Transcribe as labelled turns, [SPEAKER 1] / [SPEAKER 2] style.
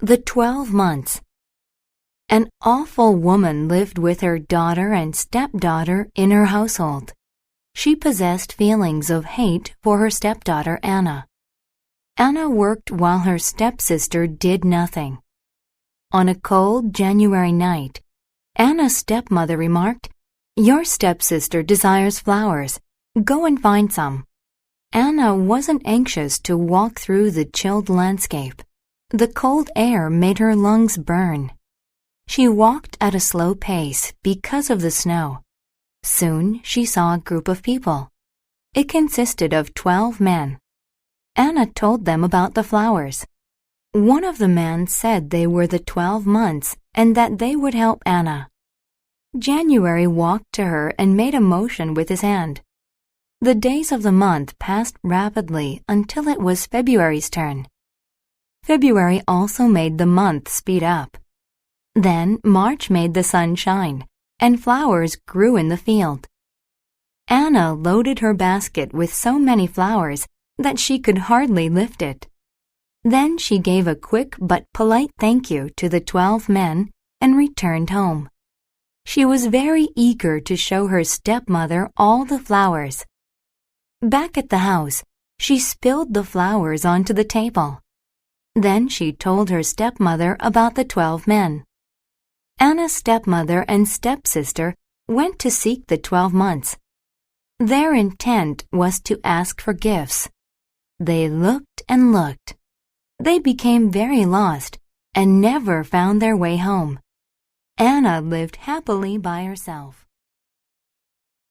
[SPEAKER 1] The 12 Months. An awful woman lived with her daughter and stepdaughter in her household. She possessed feelings of hate for her stepdaughter Anna. Anna worked while her stepsister did nothing. On a cold January night, Anna's stepmother remarked, "Your stepsister desires flowers. Go and find some." Anna wasn't anxious to walk through the chilled landscape. The cold air made her lungs burn. She walked at a slow pace because of the snow. Soon she saw a group of people. It consisted of 12 men. Anna told them about the flowers. One of the men said they were the 12 months and that they would help Anna. January walked to her and made a motion with his hand. The days of the month passed rapidly until it was February's turn. February also made the month speed up. Then March made the sun shine, and flowers grew in the field. Anna loaded her basket with so many flowers that she could hardly lift it. Then she gave a quick but polite thank you to the 12 men and returned home. She was very eager to show her stepmother all the flowers. Back at the house, she spilled the flowers onto the table. Then she told her stepmother about the 12 men. Anna's stepmother and stepsister went to seek the 12 months. Their intent was to ask for gifts. They looked and looked. They became very lost and never found their way home. Anna lived happily by herself.